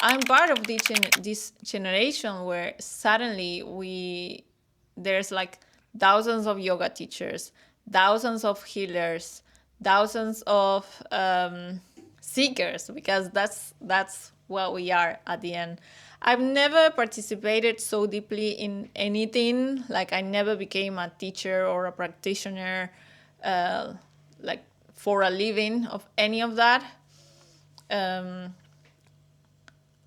I'm part of this generation where suddenly there's like thousands of yoga teachers, thousands of healers, thousands of seekers, because that's what we are at the end. I've never participated so deeply in anything. Like, I never became a teacher or a practitioner, like for a living of any of that.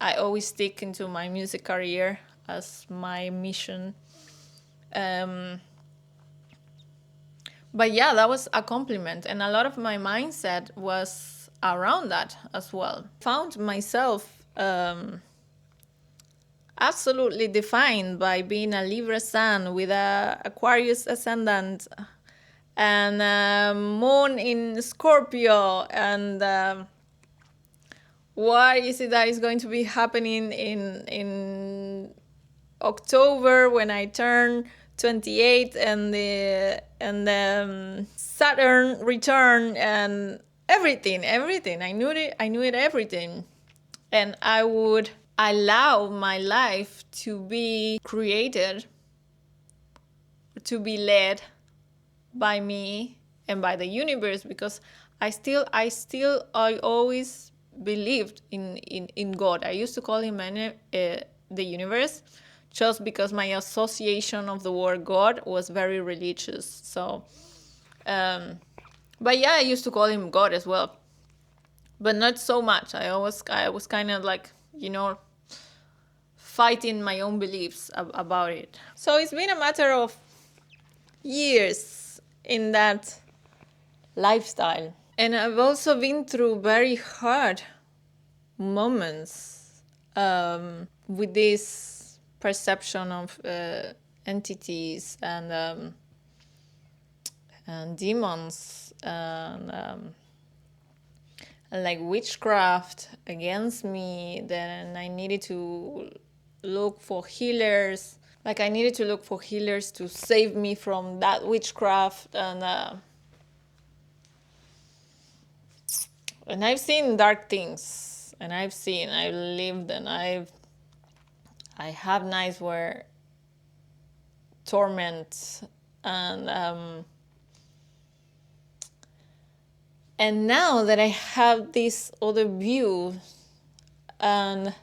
I always stick into my music career as my mission. But yeah, that was a compliment. And a lot of my mindset was around that as well. Found myself absolutely defined by being a Libra sun with a Aquarius ascendant and moon in Scorpio. And what is it that is going to be happening in October when I turn 28, and the Saturn return, and everything. I knew it everything. And I would allow my life to be created, to be led by me and by the universe, because I always believed in God. I used to call him the universe, just because my association of the word God was very religious. So, but yeah, I used to call him God as well, but not so much. I was kind of like, fighting my own beliefs about it. So it's been a matter of years in that lifestyle. And I've also been through very hard moments with this perception of entities and demons and like witchcraft against me. Then I needed to look for healers. Like, I needed to look for healers to save me from that witchcraft. And I've seen dark things. And I've lived, and I have nights where torment and now that I have this other view, and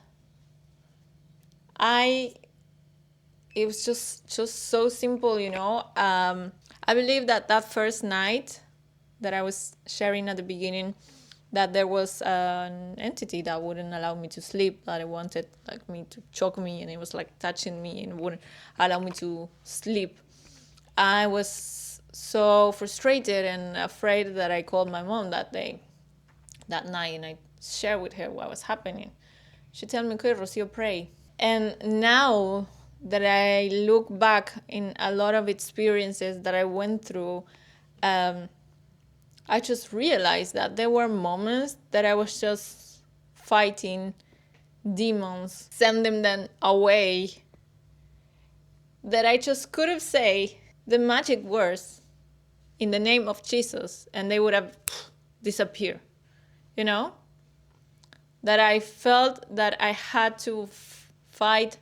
it was just so simple, I believe that first night that I was sharing at the beginning, that there was an entity that wouldn't allow me to sleep, that it wanted like me to choke me, and it was like touching me and wouldn't allow me to sleep. I was so frustrated and afraid that I called my mom that night, and I shared with her what was happening. She told me, "Okay, Rocio, pray." And now that I look back in a lot of experiences that I went through, I just realized that there were moments that I was just fighting demons, sending them away, that I just could have said the magic words in the name of Jesus, and they would have disappeared, That I felt that I had to fight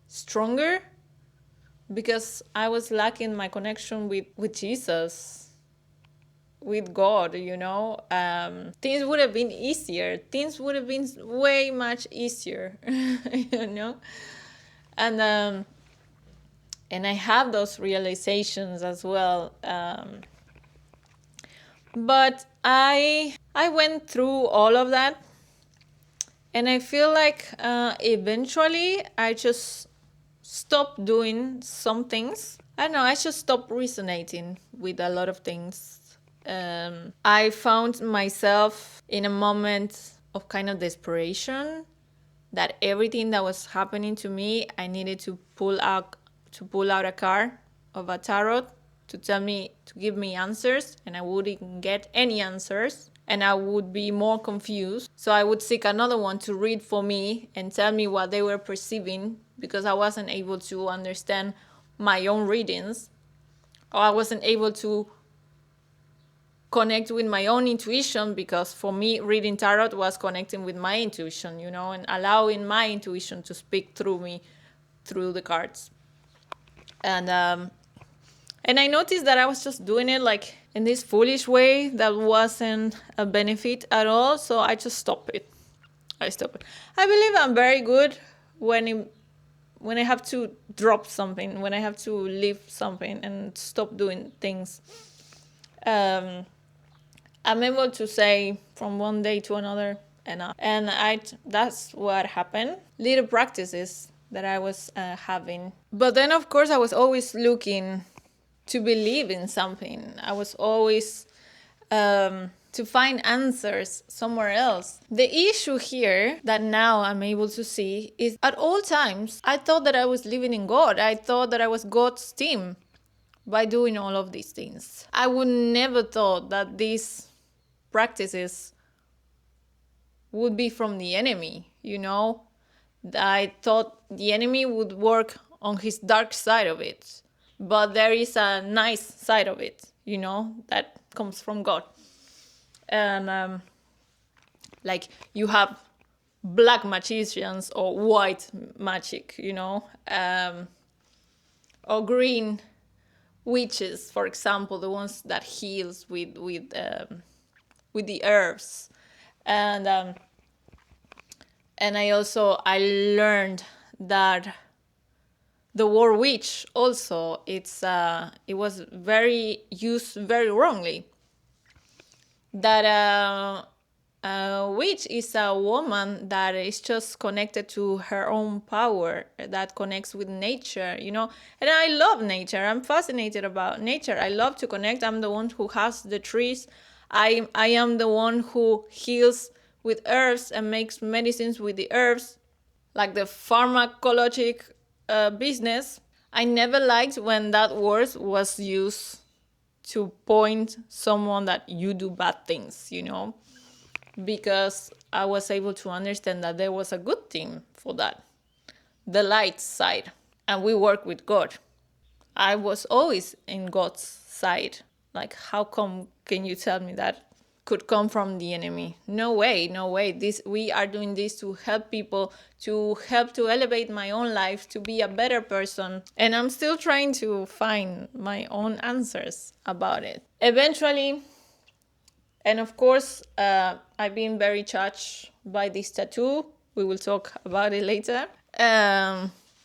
stronger because I was lacking my connection with Jesus, with God, Things would have been easier. Things would have been way much easier, And I have those realizations as well. But I went through all of that, and I feel like eventually I just stopped doing some things. I don't know, I just stopped resonating with a lot of things. I found myself in a moment of kind of desperation, that everything that was happening to me, I needed to pull out a card of a tarot to give me answers, and I wouldn't get any answers, and I would be more confused. So I would seek another one to read for me and tell me what they were perceiving, because I wasn't able to understand my own readings, or I wasn't able to connect with my own intuition, because for me, reading tarot was connecting with my intuition, and allowing my intuition to speak through me, through the cards. And I noticed that I was just doing it like in this foolish way that wasn't a benefit at all. So I just stopped it. I believe I'm very good when I have to drop something, when I have to leave something and stop doing things. I'm able to say from one day to another, enough. And that's what happened. Little practices that I was having. But then, of course, I was always looking to believe in something. I was always to find answers somewhere else. The issue here that now I'm able to see is at all times, I thought that I was living in God. I thought that I was God's team by doing all of these things. I would never thought that these practices would be from the enemy, I thought the enemy would work on his dark side of it. But there is a nice side of it, that comes from God. And like you have black magicians or white magic, or green witches, for example, the ones that heals with the herbs. And I learned that the word witch also, it was very used very wrongly. That a witch is a woman that is just connected to her own power, that connects with nature, And I love nature. I'm fascinated about nature. I love to connect. I'm the one who has the trees. I am the one who heals with herbs and makes medicines with the herbs, like the pharmacologic business. I never liked when that word was used to point someone that you do bad things, because I was able to understand that there was a good thing for that, the light side, and we work with God. I was always in God's side. Like, how come can you tell me that could come from the enemy? No way. We are doing this to help people, to help to elevate my own life, to be a better person. And I'm still trying to find my own answers about it. Eventually, and of course, I've been very touched by this tattoo. We will talk about it later.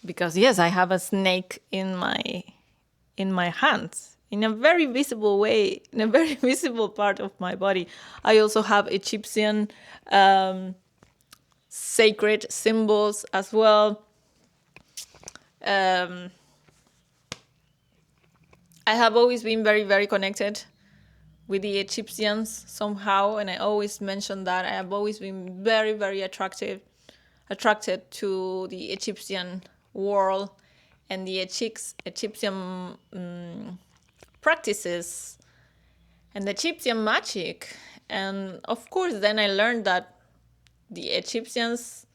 Because yes, I have a snake in my hands, in a very visible way, in a very visible part of my body. I also have Egyptian sacred symbols as well. I have always been very, very connected with the Egyptians somehow, and I always mention that I have always been very, very attracted to the Egyptian world and the Egyptian practices and the Egyptian magic. And of course, then I learned that the Egyptians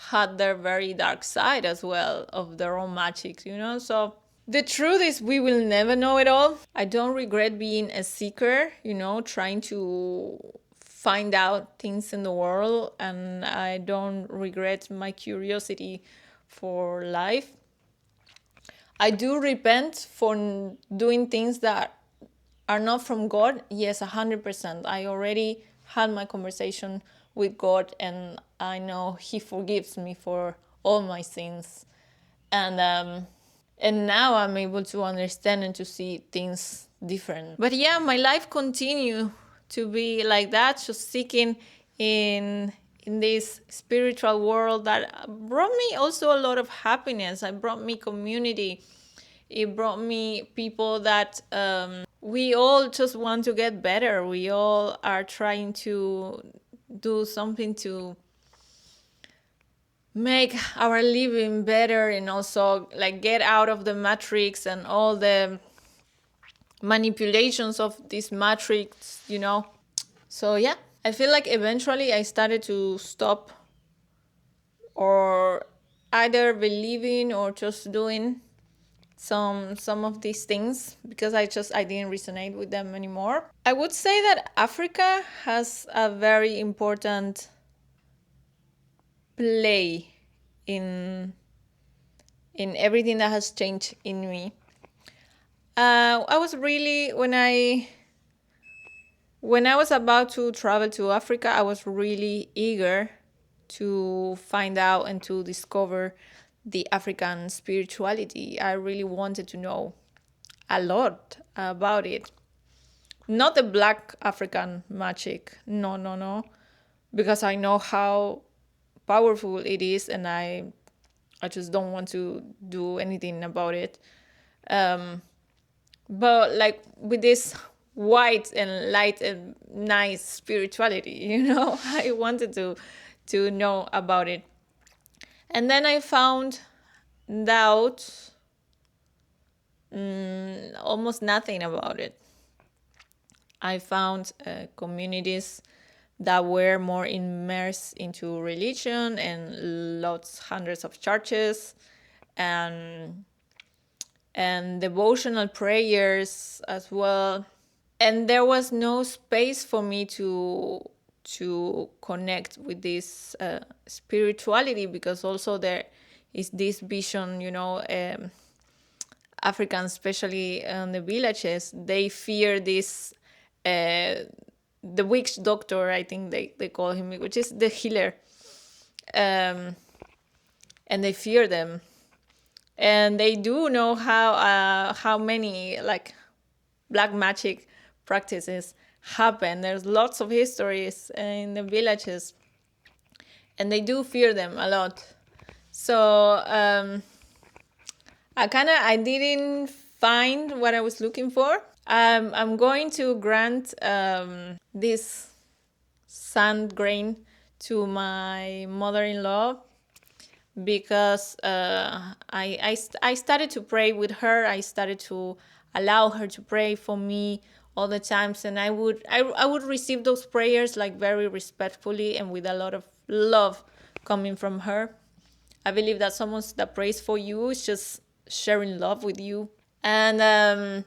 had their very dark side as well of their own magic, So the truth is, we will never know it all. I don't regret being a seeker, trying to find out things in the world, and I don't regret my curiosity for life. I do repent for doing things that are not from God. Yes, 100%. I already had my conversation with God, and I know He forgives me for all my sins. And now I'm able to understand and to see things different. But yeah, my life continued to be like that, just seeking in this spiritual world that brought me also a lot of happiness. It brought me community. It brought me people that we all just want to get better. We all are trying to do something to make our living better, and also like get out of the matrix and all the manipulations of this matrix, So yeah, I feel like eventually I started to stop or either believing or just doing some of these things because I didn't resonate with them anymore. I would say that Africa has a very important play in everything that has changed in me. I was really when I was about to travel to Africa, I was really eager to find out and to discover the African spirituality. I really wanted to know a lot about it. Not the black African magic. No, no, no. Because I know how powerful it is and I just don't want to do anything about it. But like with this white and light and nice spirituality, I wanted to know about it. And then I found out almost nothing about it. I found communities that were more immersed into religion and hundreds of churches and devotional prayers as well. And there was no space for me to connect with this spirituality, because also there is this vision, Africans, especially in the villages, they fear this, the witch doctor, I think they call him, which is the healer. And they fear them. And they do know how many like black magic practices happen. There's lots of histories in the villages, and they do fear them a lot. So I didn't find what I was looking for. I'm going to grant this sand grain to my mother-in-law, because I started to pray with her. I started to allow her to pray for me all the times, and I would receive those prayers like very respectfully and with a lot of love coming from her. I believe that someone that prays for you is just sharing love with you. And by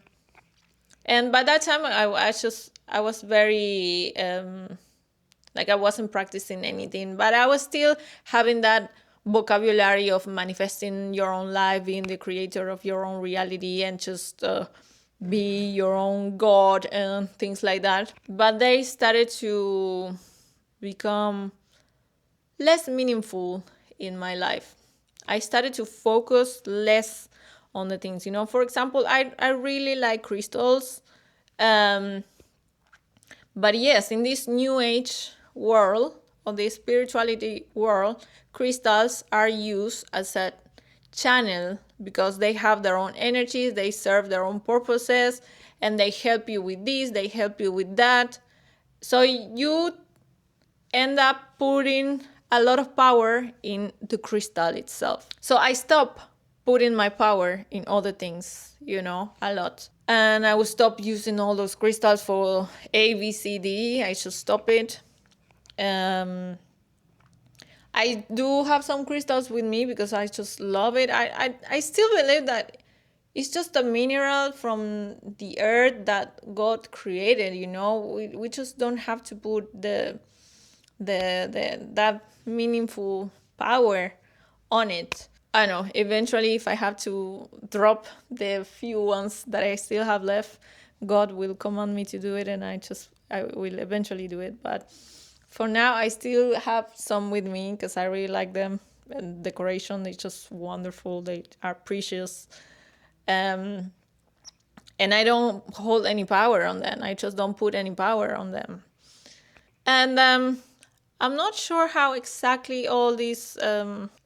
that time I was very like I wasn't practicing anything, but I was still having that vocabulary of manifesting your own life, being the creator of your own reality, and just be your own god and things like that. But they started to become less meaningful in my life. I started to focus less on the things, For example, I really like crystals. But yes, in this new age world, or the spirituality world, crystals are used as a channel because they have their own energies, they serve their own purposes, and they help you with this, they help you with that. So you end up putting a lot of power in the crystal itself. So I stopped putting my power in other things, a lot. And I will stop using all those crystals for A, B, C, D. I should stop it. I do have some crystals with me because I just love it. I still believe that it's just a mineral from the earth that God created, We just don't have to put that meaningful power on it. I know, eventually if I have to drop the few ones that I still have left, God will command me to do it, and I will eventually do it. But for now, I still have some with me because I really like them. And decoration is just wonderful. They are precious. And I don't hold any power on them. I just don't put any power on them. And I'm not sure how exactly all this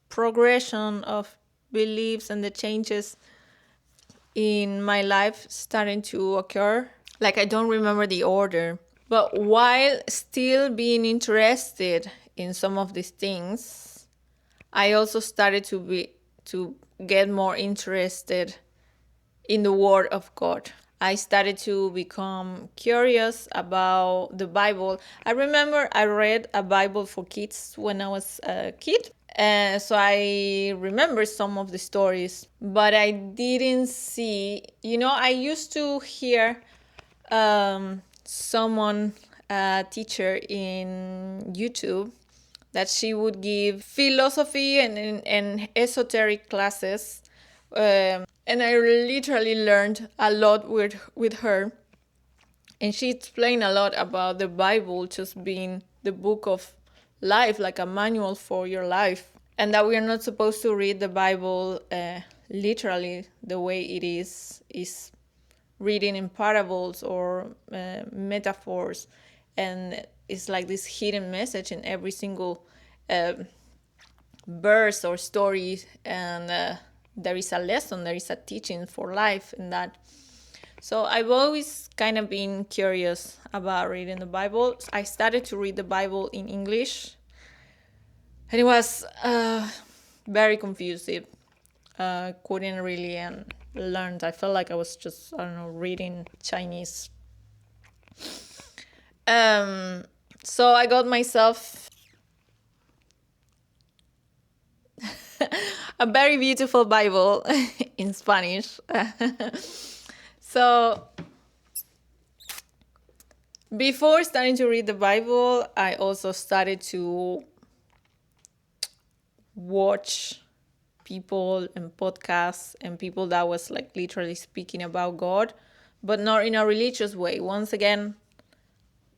progression of beliefs and the changes in my life starting to occur. Like, I don't remember the order. But while still being interested in some of these things, I also started to get more interested in the Word of God. I started to become curious about the Bible. I remember I read a Bible for kids when I was a kid. So I remember some of the stories, but I didn't see, I used to hear someone, a teacher in YouTube, that she would give philosophy and esoteric classes. And I literally learned a lot with her. And she explained a lot about the Bible just being the book of life, like a manual for your life. And that we are not supposed to read the Bible literally the way it is reading in parables or metaphors. And it's like this hidden message in every single uh, verse or story. And there is a lesson, there is a teaching for life in that. So I've always kind of been curious about reading the Bible. I started to read the Bible in English, and it was very confusing. Couldn't really learn. I felt like I was just, I don't know, reading Chinese. So I got myself a very beautiful Bible in Spanish. So before starting to read the Bible, I also started to watch people and podcasts and people that was like literally speaking about God, but not in a religious way. Once again,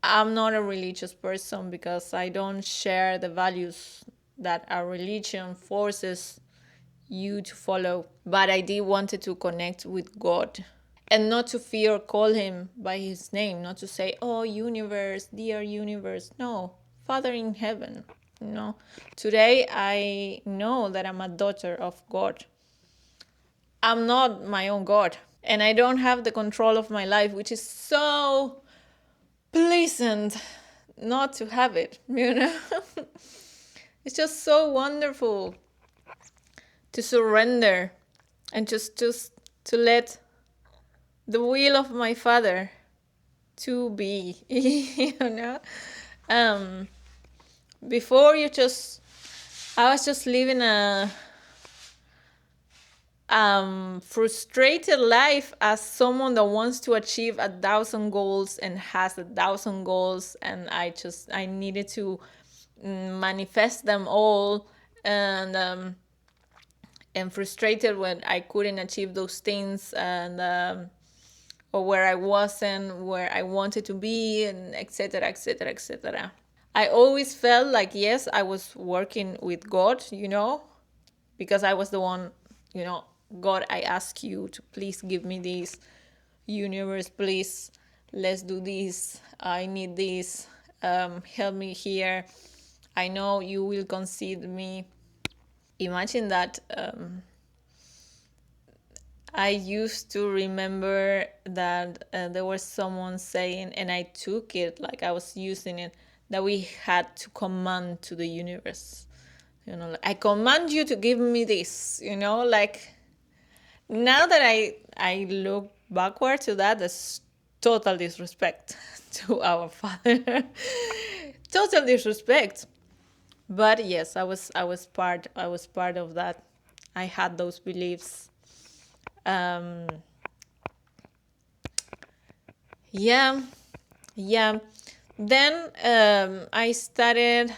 I'm not a religious person because I don't share the values that our religion forces you to follow. But I did wanted to connect with God and not to fear or call him by his name, not to say, oh, universe, dear universe. No, Father in heaven. No. Today I know that I'm a daughter of God. I'm not my own God. And I don't have the control of my life, which is so pleasant not to have it, It's just so wonderful to surrender and just to let the will of my Father to be, Before I was just living a frustrated life as someone that wants to achieve 1,000 goals and has 1,000 goals, and I needed to manifest them all, and frustrated when I couldn't achieve those things, and or where I wasn't where I wanted to be, and etc., etc., etc. I always felt like, yes, I was working with God, because I was the one, God, I ask you to please give me this. Universe, please, let's do this. I need this. Help me here. I know you will concede me. Imagine that. I used to remember that there was someone saying, and I took it like I was using it, that we had to command to the universe. Like, I command you to give me this, like now that I look backward to that, that's total disrespect to our Father. Total disrespect. But yes, I was part of that. I had those beliefs. Yeah, yeah. Then I started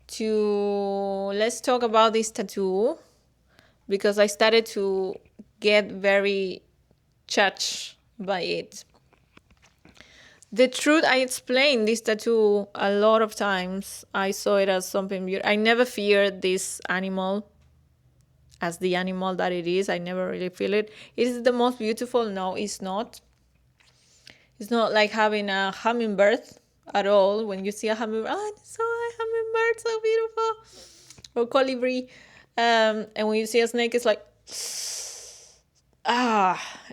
to let's talk about this tattoo, because I started to get very touched by it. The truth, I explained this tattoo a lot of times. I saw it as something beautiful. I never feared this animal as the animal that it is. I never really feel it. Is it the most beautiful? No, it's not. It's not like having a hummingbird at all. When you see a hummingbird, oh, it's so a hummingbird, so beautiful. Or colibri. And when you see a snake, it's like,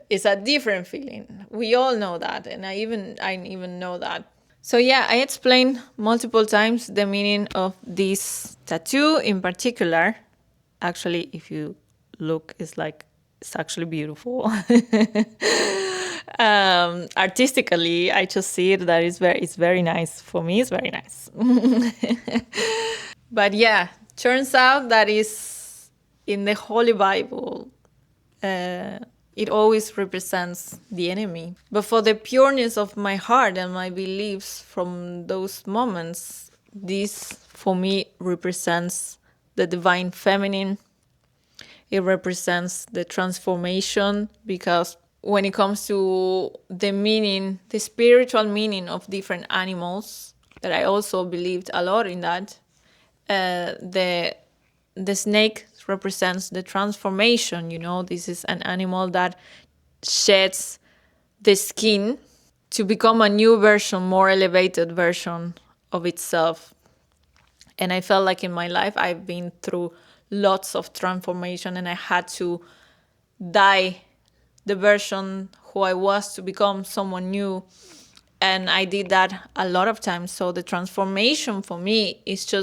it's a different feeling. We all know that, and I even know that. So yeah, I explained multiple times the meaning of this tattoo in particular. Actually, if you look, it's like It's actually beautiful. Artistically, I just see it that it's very nice. For me, it's very nice. But yeah, turns out that is in the Holy Bible. Uh, it always represents the enemy. But for the pureness of my heart and my beliefs from those moments, this for me represents the divine feminine. It represents the transformation, because when it comes to the meaning, the spiritual meaning of different animals, that I also believed a lot in that. The snake represents the transformation. This is an animal that sheds the skin to become a new version, more elevated version of itself. And I felt like in my life I've been through lots of transformation, and I had to die the version who I was to become someone new. And I did that a lot of times. So the transformation for me is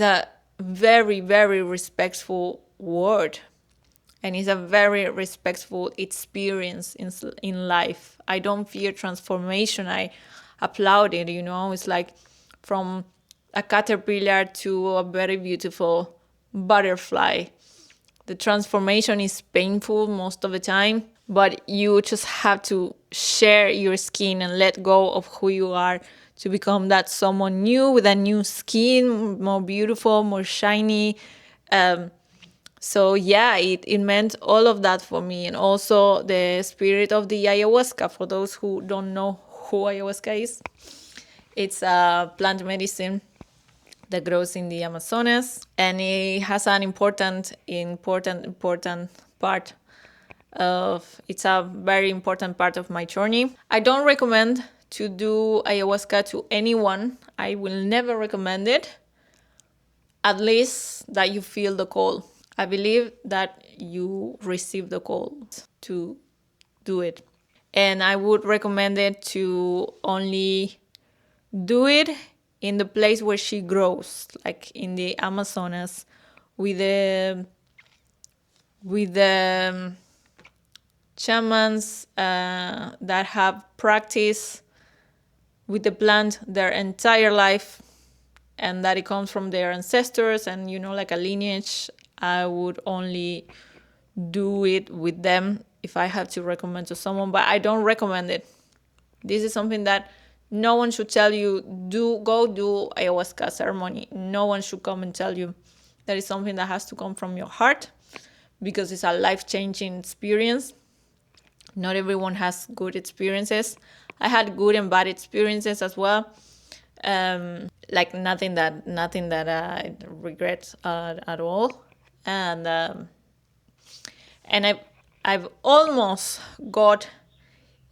a very, very respectful word. And it's a very respectful experience in life. I don't fear transformation. I applaud it. It's like from a caterpillar to a very beautiful butterfly. The transformation is painful most of the time, but you just have to share your skin and let go of who you are to become that someone new with a new skin, more beautiful, more shiny. So yeah, it meant all of that for me. And also the spirit of the ayahuasca. For those who don't know who ayahuasca is, it's a plant medicine that grows in the Amazonas, and it has an important part of, it's a very important part of my journey. I don't recommend to do ayahuasca to anyone. I will never recommend it, at least that you feel the call. I believe that you receive the call to do it. And I would recommend it to only do it in the place where she grows, like in the Amazonas, with the shamans that have practiced with the plant their entire life, and that it comes from their ancestors, and like a lineage. I would only do it with them if I have to recommend to someone, but I don't recommend it. This is something that no one should tell you, go do ayahuasca ceremony. No one should come and tell you. That is something that has to come from your heart, because it's a life-changing experience. Not everyone has good experiences. I had good and bad experiences as well. Like nothing that I regret at all. And I've almost got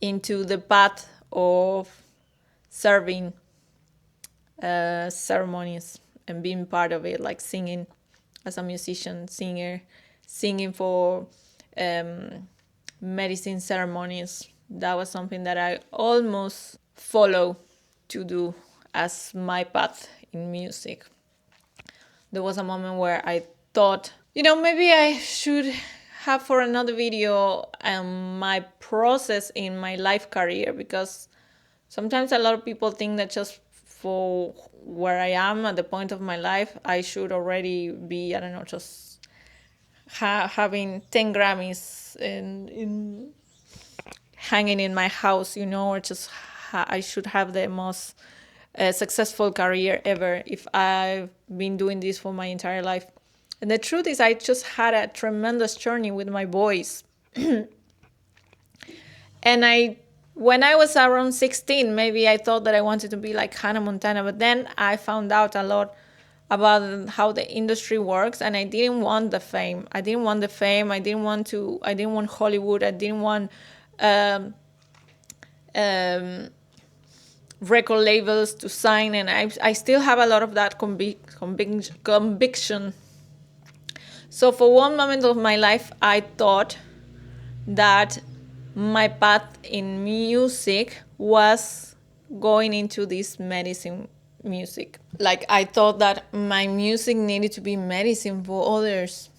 into the path of serving ceremonies and being part of it, like singing as a musician, singing for medicine ceremonies. That was something that I almost follow to do as my path in music. There was a moment where I thought, maybe I should have for another video my process in my life career, because sometimes a lot of people think that just for where I am at the point of my life, I should already be, I don't know, just having 10 Grammys in hanging in my house, or just I should have the most successful career ever if I've been doing this for my entire life. And the truth is, I just had a tremendous journey with my voice. And when I was around 16, maybe I thought that I wanted to be like Hannah Montana, but then I found out a lot about how the industry works, and I didn't want the fame. I didn't want Hollywood. I didn't want record labels to sign, and I still have a lot of that conviction. So for one moment of my life, I thought that my path in music was going into this medicine music. Like, I thought that my music needed to be medicine for others,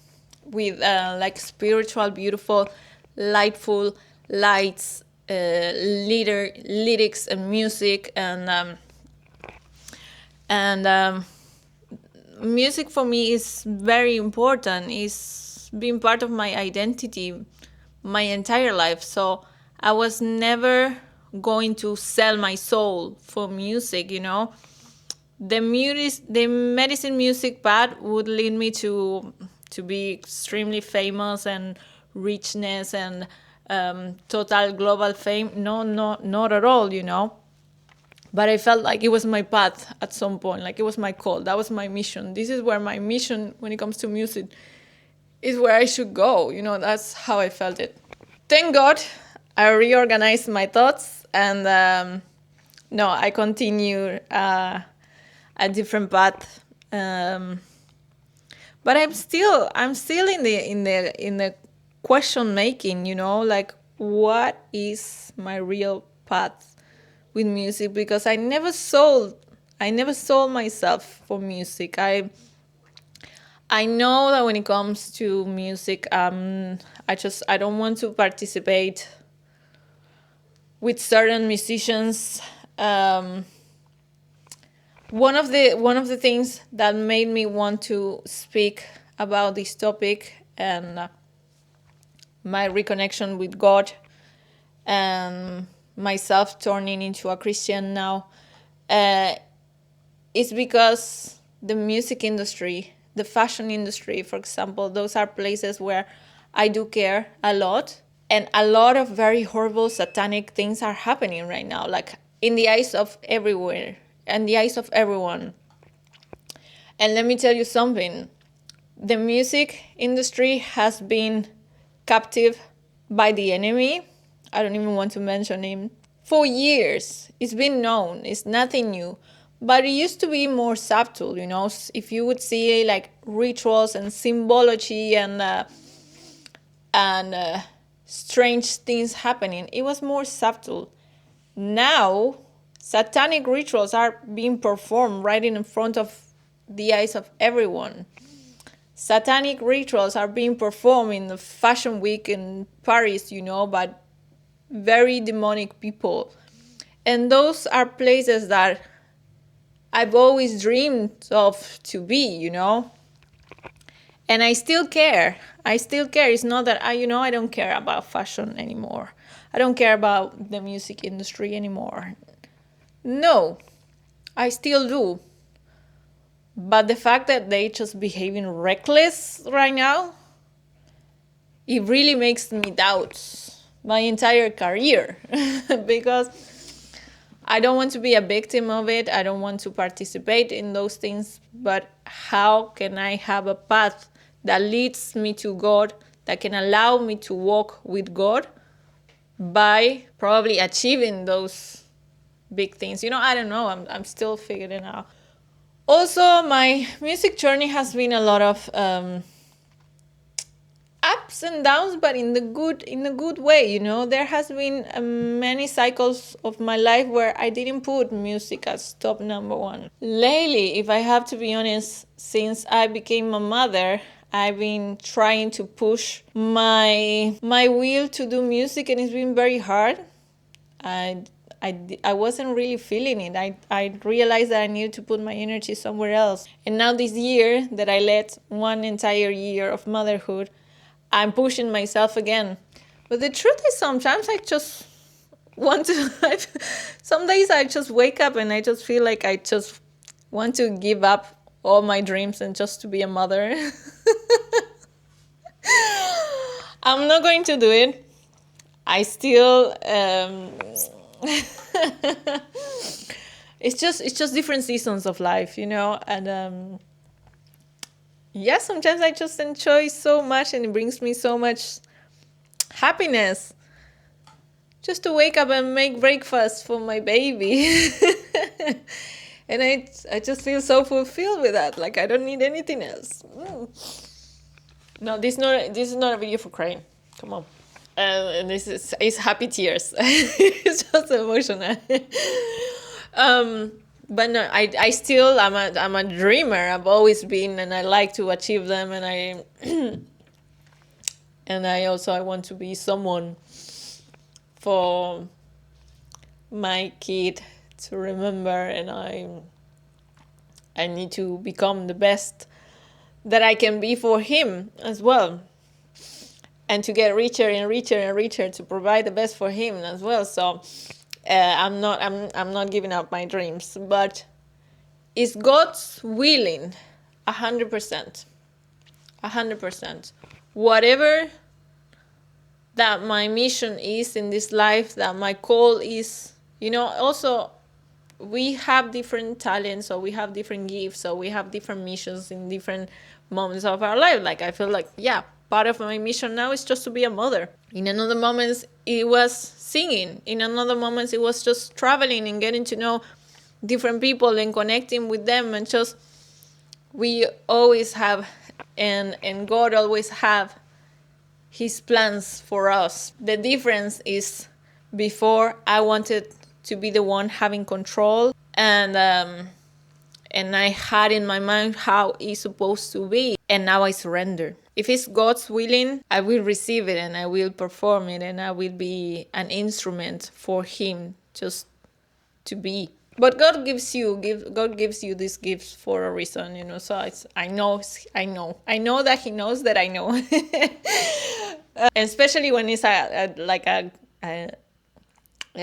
with like spiritual, beautiful, lightful lights, lyrics and music, and music for me is very important. It's been part of my identity my entire life. So I was never going to sell my soul for music, you know. The medicine music path would lead me to be extremely famous and richness and total global fame. No, not at all, you know. But I felt like it was my path at some point, like it was my call. That was my mission. This is where my mission, when it comes to music, is where I should go. You know, that's how I felt it. Thank God I reorganized my thoughts, and no, I continue a different path. But I'm still in the question making, you know, like what is my real path with music, because I never sold myself for music. I know that when it comes to music, I don't want to participate with certain musicians. One of the things that made me want to speak about this topic and my reconnection with God and myself turning into a Christian now, is because the music industry, the fashion industry, for example, those are places where I do care a lot. And a lot of very horrible satanic things are happening right now, like in the eyes of everywhere, and the eyes of everyone. And let me tell you something. The music industry has been captive by the enemy. I don't even want to mention him. For years, it's been known. It's nothing new. But it used to be more subtle, you know. If you would see like rituals and symbology and strange things happening, it was more subtle. Now, satanic rituals are being performed right in front of the eyes of everyone. Satanic rituals are being performed in the fashion week in Paris, you know, by very demonic people. And those are places that I've always dreamed of to be, you know. And I still care. It's not that I don't care about fashion anymore. I don't care about the music industry anymore. No, I still do. But the fact that they just behaving reckless right now, it really makes me doubt my entire career because I don't want to be a victim of it. I don't want to participate in those things. But how can I have a path that leads me to God, that can allow me to walk with God by probably achieving those big things? You know, I don't know. I'm still figuring it out. Also, my music journey has been a lot of ups and downs, but in the good way, you know. There has been many cycles of my life where I didn't put music as top number one. Lately, if I have to be honest, since I became a mother, I've been trying to push my will to do music, and it's been very hard. I wasn't really feeling it. I realized that I needed to put my energy somewhere else. And now this year that I led one entire year of motherhood, I'm pushing myself again. But the truth is, sometimes I just want to, some days I just wake up and I just feel like I just want to give up all my dreams and just to be a mother. I'm not going to do it. I still, it's just different seasons of life, you know, and yeah, sometimes I just enjoy so much and it brings me so much happiness just to wake up and make breakfast for my baby. And I just feel so fulfilled with that. Like I don't need anything else. No, this is not a video for crying. Come on. And this is happy tears. It's just emotional. But no, I'm a dreamer. I've always been, and I like to achieve them. And And I want to be someone for my kid to remember, and I need to become the best that I can be for him as well, and to get richer and richer and richer to provide the best for him as well. So I'm not giving up my dreams, but it's God's willing, 100%, 100%. Whatever that my mission is in this life, that my call is, also we have different talents, or we have different gifts, or we have different missions in different moments of our life. Like, I feel like, yeah, part of my mission now is just to be a mother. In another moments, it was singing. In another moments, it was just traveling and getting to know different people and connecting with them. And just, we always have, and God always have his plans for us. The difference is, before I wanted to be the one having control, and I had in my mind how it's supposed to be, and now I surrender. If it's God's willing, I will receive it, and I will perform it, and I will be an instrument for him just to be. But God gives you these gifts for a reason, so I know that he knows that I know. Especially when it's a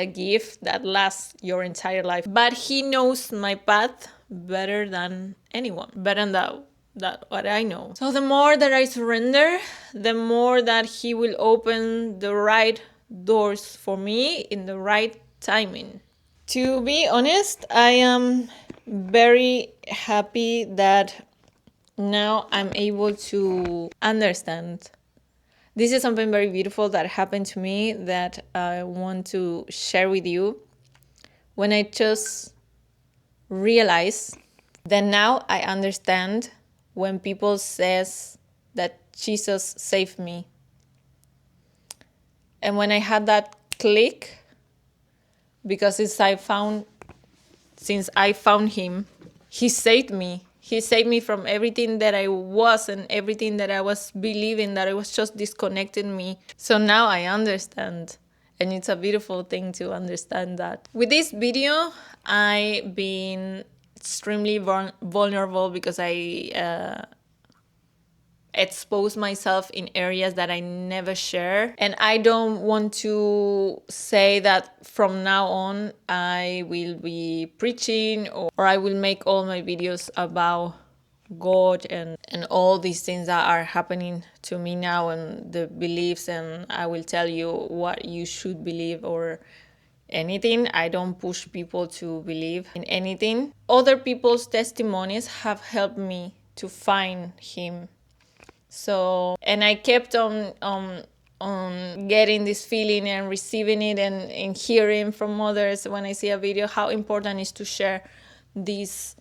gift that lasts your entire life. But he knows my path better than anyone, better than that what I know. So the more that I surrender, the more that he will open the right doors for me in the right timing. To be honest, I am very happy that now I'm able to understand. This is something very beautiful that happened to me that I want to share with you. When I just realized that now I understand when people says that Jesus saved me. And when I had that click, because since I found him, he saved me. He saved me from everything that I was and everything that I was believing, that I was just disconnecting me. So now I understand. And it's a beautiful thing to understand that. With this video, I've been extremely vulnerable because I expose myself in areas that I never share. And I don't want to say that from now on I will be preaching or I will make all my videos about God and all these things that are happening to me now and the beliefs, and I will tell you what you should believe or anything. I don't push people to believe in anything. Other people's testimonies have helped me to find him. So, and I kept on getting this feeling and receiving it and hearing from others when I see a video how important it is to share these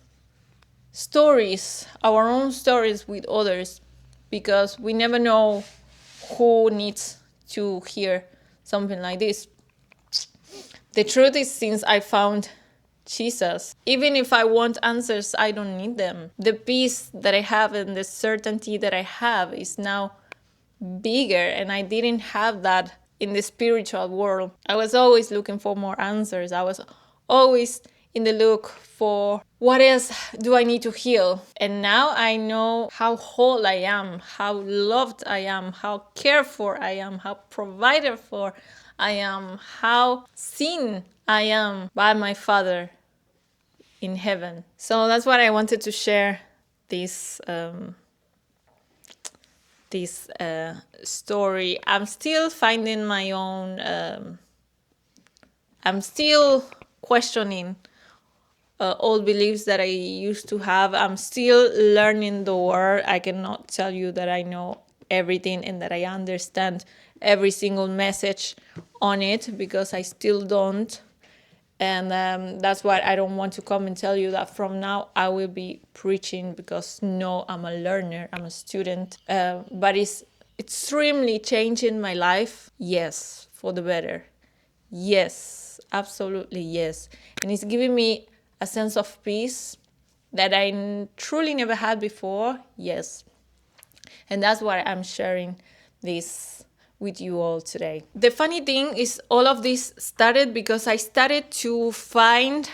stories, our own stories with others, because we never know who needs to hear something like this. The truth is, since I found Jesus, even if I want answers, I don't need them. The peace that I have and the certainty that I have is now bigger, and I didn't have that in the spiritual world. I was always looking for more answers. I was always in the look for what else do I need to heal. And now I know how whole I am, how loved I am, how cared for I am, how provided for I am, how seen I am by my Father in heaven. So that's what I wanted to share this story. I'm still finding my own. I'm still questioning old beliefs that I used to have. I'm still learning the word. I cannot tell you that I know everything and that I understand every single message on it, because I still don't. And that's why I don't want to come and tell you that from now I will be preaching, because no, I'm a learner, I'm a student. But it's extremely changing my life. Yes, for the better. Yes, absolutely yes. And it's giving me a sense of peace that I truly never had before. Yes. And that's why I'm sharing this with you all today. The funny thing is all of this started because I started to find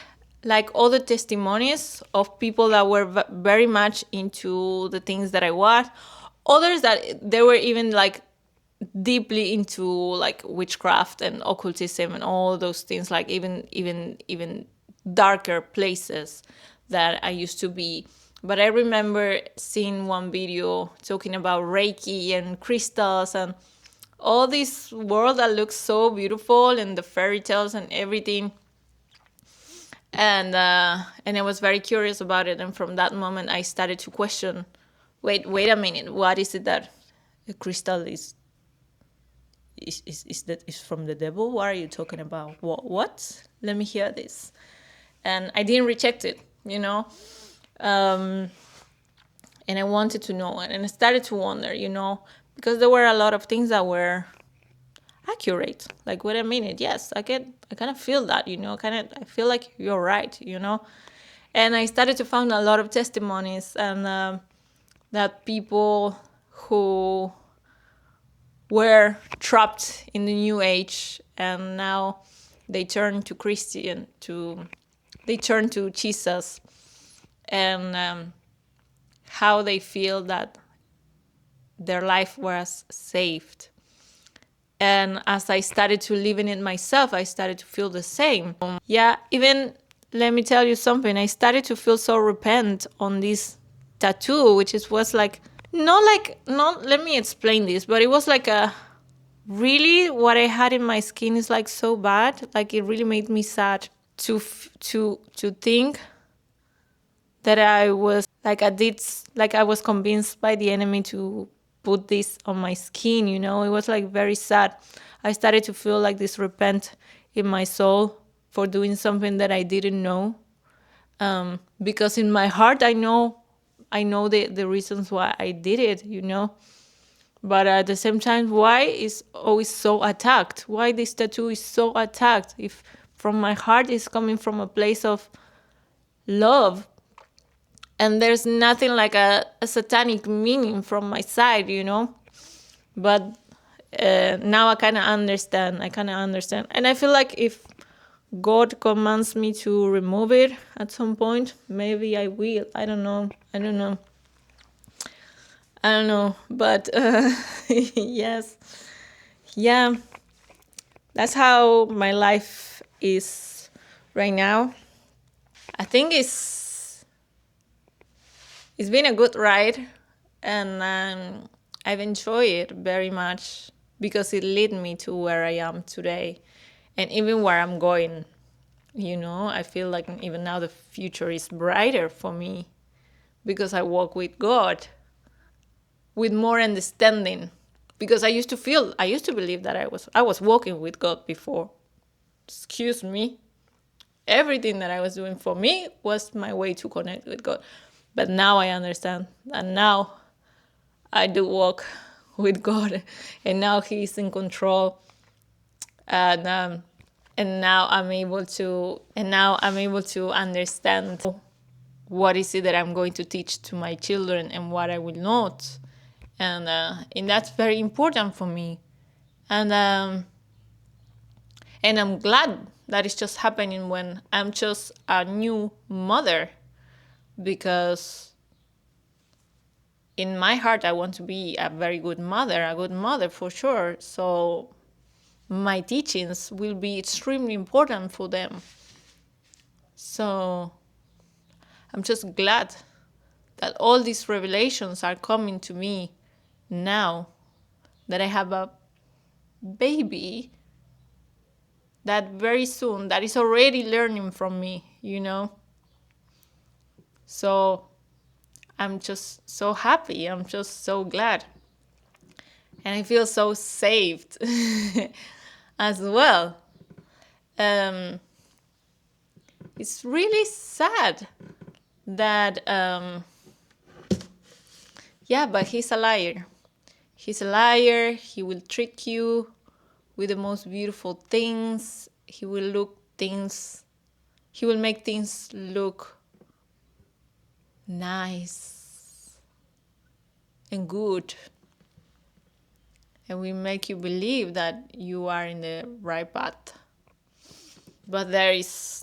like all the testimonies of people that were very much into the things that I was, others that they were even like deeply into like witchcraft and occultism and all those things, like even darker places that I used to be. But I remember seeing one video talking about Reiki and crystals and all this world that looks so beautiful and the fairy tales and everything. And I was very curious about it. And from that moment, I started to question, wait a minute, what is it that a crystal is from the devil? What are you talking about? What? Let me hear this. And I didn't reject it, you know. And I wanted to know it, and I started to wonder, you know, because there were a lot of things that were accurate. Like, wait a minute, yes, I kind of feel that, you know, I feel like you're right, you know. And I started to find a lot of testimonies, and that people who were trapped in the new age and now they turn to they turn to Jesus, and how they feel that their life was saved. And as I started to live in it myself, I started to feel the same. Yeah, even let me tell you something. I started to feel so repent on this tattoo, which was like, not, let me explain this, but it was like a, really what I had in my skin is like so bad. Like, it really made me sad to think that I was like, I was convinced by the enemy to put this on my skin, you know. It was like very sad. I started to feel like this repent in my soul for doing something that I didn't know. Because in my heart, I know the reasons why I did it, you know. But at the same time, why is always so attacked? Why this tattoo is so attacked? If from my heart is coming from a place of love, and there's nothing like a satanic meaning from my side, you know. But now I kind of understand. And I feel like if God commands me to remove it at some point, maybe I will. I don't know. But yes, yeah, that's how my life is right now. I think it's been a good ride, and I've enjoyed it very much because it led me to where I am today, and even where I'm going. You know, I feel like even now the future is brighter for me because I walk with God with more understanding. Because I used to believe that I was walking with God before. Excuse me. Everything that I was doing for me was my way to connect with God. But now I understand, and now I do walk with God, and now He's in control, and now I'm able to understand what is it that I'm going to teach to my children and what I will not, and that's very important for me, and I'm glad that it's just happening when I'm just a new mother, because in my heart I want to be a very good mother, for sure. So my teachings will be extremely important for them. So I'm just glad that all these revelations are coming to me now that I have a baby that very soon, that is already learning from me, you know. So I'm just so happy. I'm just so glad. And I feel so saved as well. It's really sad that, but he's a liar. He's a liar. He will trick you with the most beautiful things. He will make things look nice and good. and will make you believe that you are in the right path. But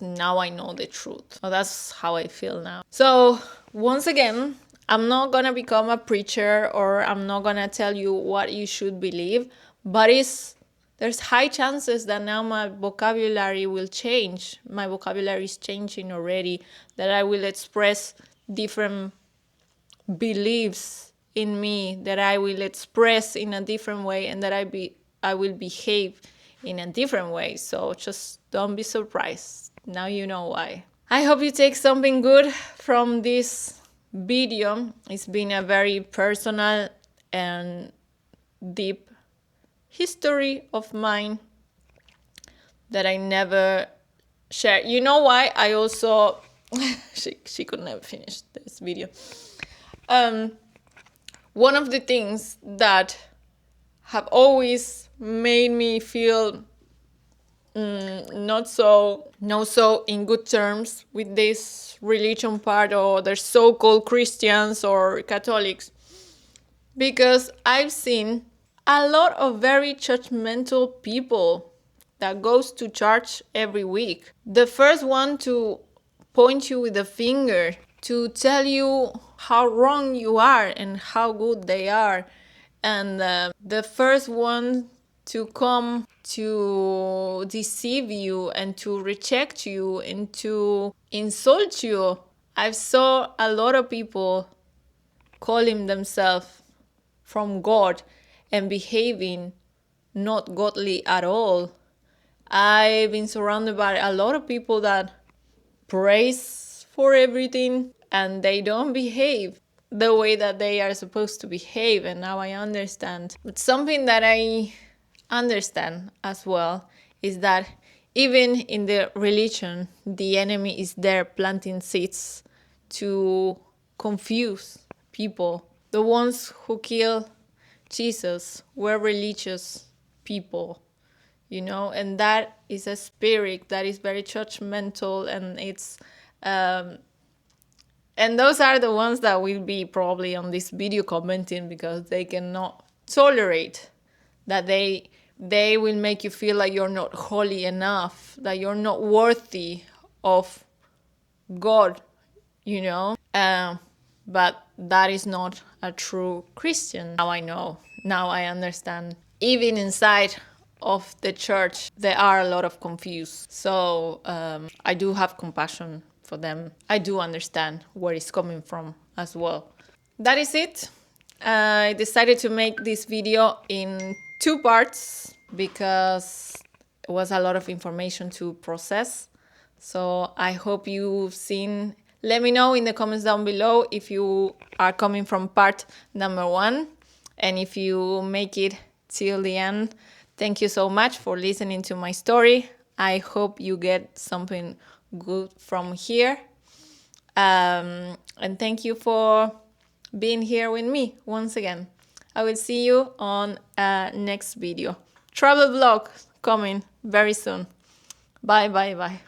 now I know the truth. So that's how I feel now. So once again, I'm not gonna become a preacher, or I'm not gonna tell you what you should believe, but there's high chances that now my vocabulary will change. My vocabulary is changing already, that I will express different beliefs in me, that I will express in a different way, and that I will behave in a different way. So just don't be surprised. Now you know why. I hope you take something good from this video. It's been a very personal and deep history of mine that I never share. You know why? I also she could never finish this video. One of the things that have always made me feel not so in good terms with this religion part, or the so-called Christians or Catholics, because I've seen a lot of very judgmental people that goes to church every week. The first one to point you with a finger, to tell you how wrong you are and how good they are. And the first one to come to deceive you and to reject you and to insult you. I've saw a lot of people calling themselves from God and behaving not godly at all. I've been surrounded by a lot of people that praise for everything and they don't behave the way that they are supposed to behave, and now I understand. But something that I understand as well is that even in the religion, the enemy is there planting seeds to confuse people. The ones who killed Jesus were religious people, and that is a spirit that is very judgmental, and it's and those are the ones that will be probably on this video commenting, because they cannot tolerate that they will make you feel like you're not holy enough, that you're not worthy of God, but that is not a true Christian. Now I know, now I understand. Even inside of the church, there are a lot of confused. So I do have compassion for them. I do understand where it's coming from as well. That is it. I decided to make this video in 2 parts because it was a lot of information to process. So I hope you've seen. Let me know in the comments down below if you are coming from part number 1, and if you make it till the end. Thank you so much for listening to my story. I hope you get something good from here. And thank you for being here with me once again. I will see you on next video. Travel vlog coming very soon. Bye, bye, bye.